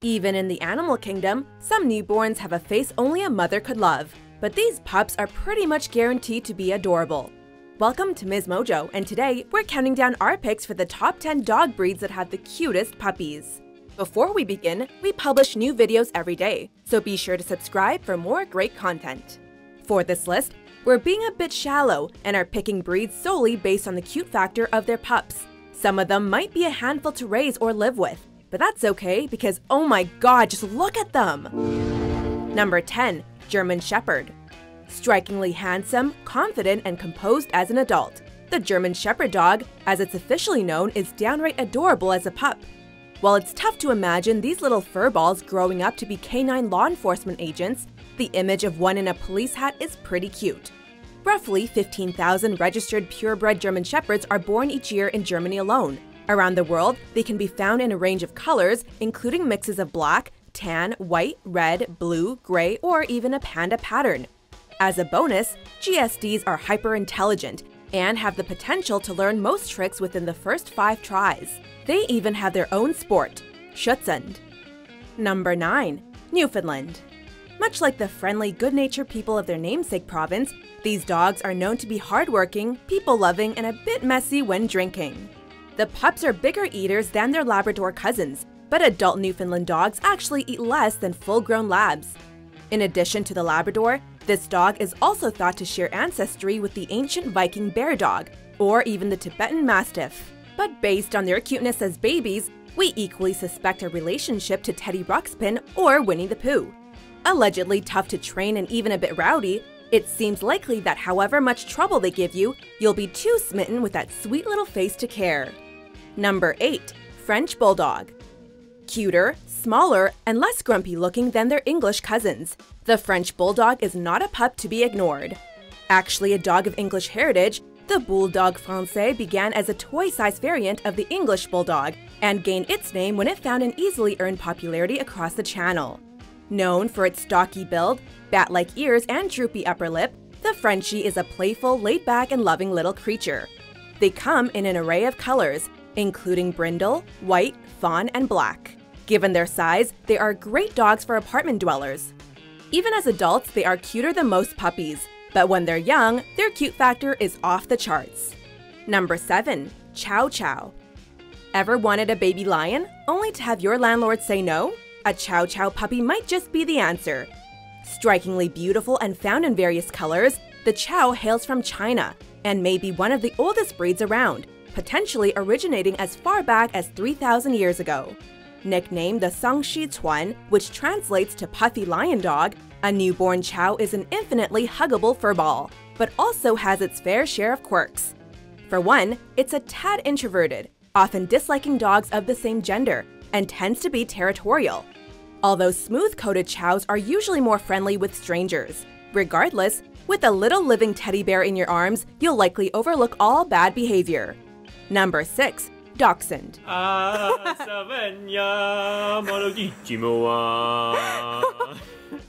Even in the animal kingdom, some newborns have a face only a mother could love, but these pups are pretty much guaranteed to be adorable. Welcome to MsMojo, and today we're counting down our picks for the top 10 dog breeds that have the cutest puppies. Before we begin, we publish new videos every day, so be sure to subscribe for more great content. For this list, we're being a bit shallow and are picking breeds solely based on the cute factor of their pups. Some of them might be a handful to raise or live with, but that's okay because oh my god, just look at them! Number 10. German Shepherd. Strikingly handsome, confident, and composed as an adult, the German Shepherd dog, as it's officially known, is downright adorable as a pup. While it's tough to imagine these little furballs growing up to be canine law enforcement agents, the image of one in a police hat is pretty cute. Roughly 15,000 registered purebred German Shepherds are born each year in Germany alone. Around the world, they can be found in a range of colors, including mixes of black, tan, white, red, blue, gray, or even a panda pattern. As a bonus, GSDs are hyper-intelligent and have the potential to learn most tricks within the first 5 tries. They even have their own sport, Schutzhund. Number 9. Newfoundland. Much like the friendly, good-natured people of their namesake province, these dogs are known to be hardworking, people-loving, and a bit messy when drinking. The pups are bigger eaters than their Labrador cousins, but adult Newfoundland dogs actually eat less than full-grown labs. In addition to the Labrador, this dog is also thought to share ancestry with the ancient Viking bear dog, or even the Tibetan Mastiff. But based on their cuteness as babies, we equally suspect a relationship to Teddy Ruxpin or Winnie the Pooh. Allegedly tough to train and even a bit rowdy, it seems likely that however much trouble they give you, you'll be too smitten with that sweet little face to care. Number 8. French Bulldog. Cuter, smaller, and less grumpy looking than their English cousins, the French Bulldog is not a pup to be ignored. Actually a dog of English heritage, the Bulldog Français began as a toy-sized variant of the English Bulldog and gained its name when it found an easily earned popularity across the channel. Known for its stocky build, bat-like ears, and droopy upper lip, the Frenchie is a playful, laid-back, and loving little creature. They come in an array of colors, including brindle, white, fawn, and black. Given their size, they are great dogs for apartment dwellers. Even as adults, they are cuter than most puppies, but when they're young, their cute factor is off the charts. Number 7. Chow Chow. Ever wanted a baby lion, only to have your landlord say no? A Chow Chow puppy might just be the answer. Strikingly beautiful and found in various colors, the Chow hails from China and may be one of the oldest breeds around, potentially originating as far back as 3,000 years ago. Nicknamed the Sangshi Chuan, which translates to puffy lion dog, a newborn Chow is an infinitely huggable furball, but also has its fair share of quirks. For one, it's a tad introverted, often disliking dogs of the same gender, and tends to be territorial. Although smooth-coated Chows are usually more friendly with strangers. Regardless, with a little living teddy bear in your arms, you'll likely overlook all bad behavior. Number 6. Dachshund.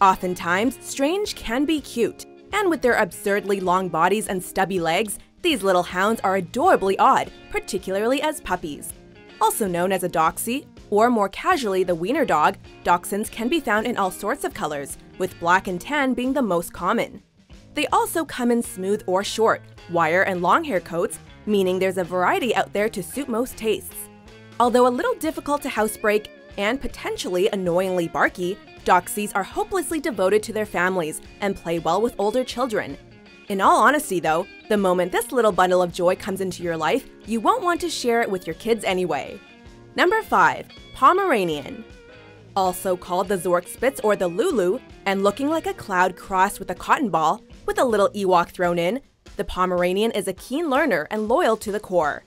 Oftentimes, strange can be cute, and with their absurdly long bodies and stubby legs, these little hounds are adorably odd, particularly as puppies. Also known as a Doxie, or more casually the wiener dog, Dachshunds can be found in all sorts of colors, with black and tan being the most common. They also come in smooth or short, wire and long hair coats, meaning there's a variety out there to suit most tastes. Although a little difficult to housebreak and potentially annoyingly barky, Doxies are hopelessly devoted to their families and play well with older children. In all honesty though, the moment this little bundle of joy comes into your life, you won't want to share it with your kids anyway. Number 5. Pomeranian. Also called the Zorkspitz or the Lulu, and looking like a cloud crossed with a cotton ball, with a little Ewok thrown in, the Pomeranian is a keen learner and loyal to the core.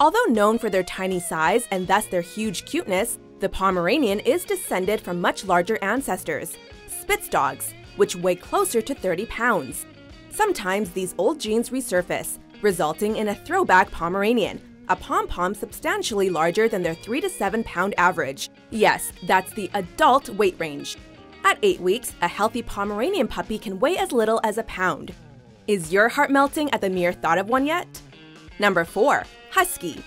Although known for their tiny size and thus their huge cuteness, the Pomeranian is descended from much larger ancestors, Spitz dogs, which weigh closer to 30 pounds. Sometimes these old genes resurface, resulting in a throwback Pomeranian, a pom-pom substantially larger than their 3 to 7 pound average. Yes, that's the adult weight range. At 8 weeks, a healthy Pomeranian puppy can weigh as little as a pound. Is your heart melting at the mere thought of one yet? Number 4. Husky.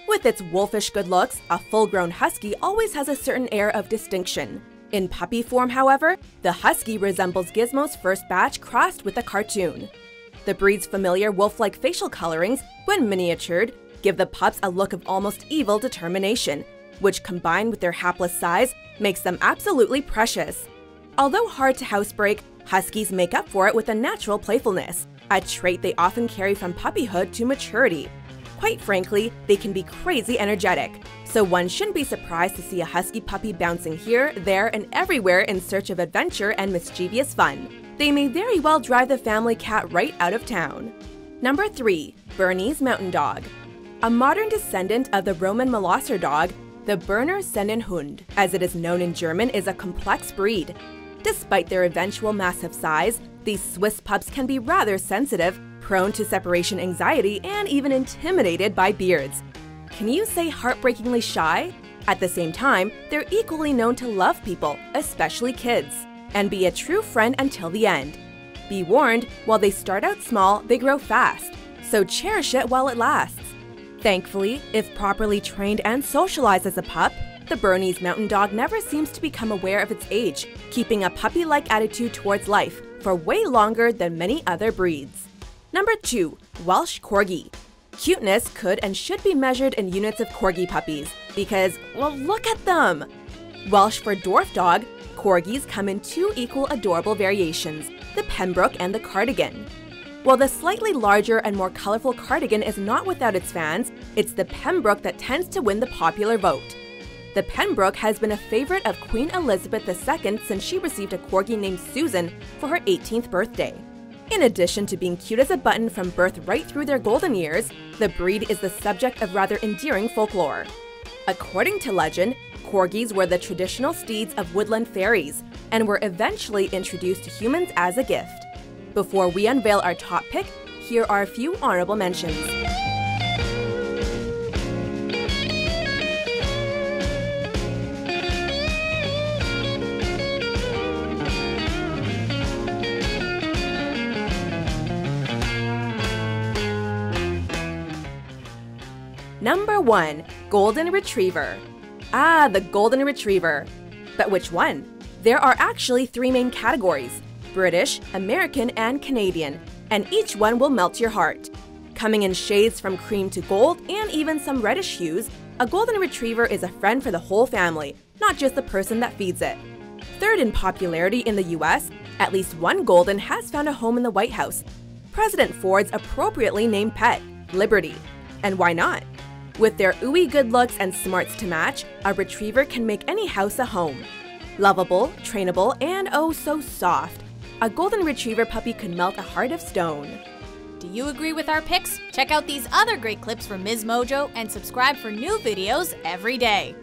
With its wolfish good looks, a full-grown husky always has a certain air of distinction. In puppy form, however, the husky resembles Gizmo's first batch crossed with a cartoon. The breed's familiar wolf-like facial colorings, when miniatured, give the pups a look of almost evil determination, which combined with their hapless size, makes them absolutely precious. Although hard to housebreak, huskies make up for it with a natural playfulness, a trait they often carry from puppyhood to maturity. Quite frankly, they can be crazy energetic, so one shouldn't be surprised to see a husky puppy bouncing here, there, and everywhere in search of adventure and mischievous fun. They may very well drive the family cat right out of town. Number 3. Bernese Mountain Dog. A modern descendant of the Roman Molosser dog, the Berner Sennenhund, as it is known in German, is a complex breed. Despite their eventual massive size, these Swiss pups can be rather sensitive, prone to separation anxiety, and even intimidated by beards. Can you say heartbreakingly shy? At the same time, they're equally known to love people, especially kids, and be a true friend until the end. Be warned, while they start out small, they grow fast, so cherish it while it lasts. Thankfully, if properly trained and socialized as a pup, the Bernese Mountain Dog never seems to become aware of its age, keeping a puppy-like attitude towards life for way longer than many other breeds. Number 2. Welsh Corgi. Cuteness could and should be measured in units of Corgi puppies because, well, look at them! Welsh for dwarf dog, Corgis come in two equal adorable variations, the Pembroke and the Cardigan. While the slightly larger and more colorful Cardigan is not without its fans, it's the Pembroke that tends to win the popular vote. The Pembroke has been a favorite of Queen Elizabeth II since she received a Corgi named Susan for her 18th birthday. In addition to being cute as a button from birth right through their golden years, the breed is the subject of rather endearing folklore. According to legend, Corgis were the traditional steeds of woodland fairies and were eventually introduced to humans as a gift. Before we unveil our top pick, here are a few honorable mentions. Number 1. Golden Retriever. Ah, the Golden Retriever. But which one? There are actually 3 main categories: British, American, and Canadian, and each one will melt your heart. Coming in shades from cream to gold and even some reddish hues, a Golden Retriever is a friend for the whole family, not just the person that feeds it. Third in popularity in the US, at least one Golden has found a home in the White House. President Ford's appropriately named pet, Liberty. And why not? With their ooey good looks and smarts to match, a Retriever can make any house a home. Lovable, trainable, and oh so soft, a Golden Retriever puppy could melt a heart of stone. Do you agree with our picks? Check out these other great clips from MsMojo and subscribe for new videos every day.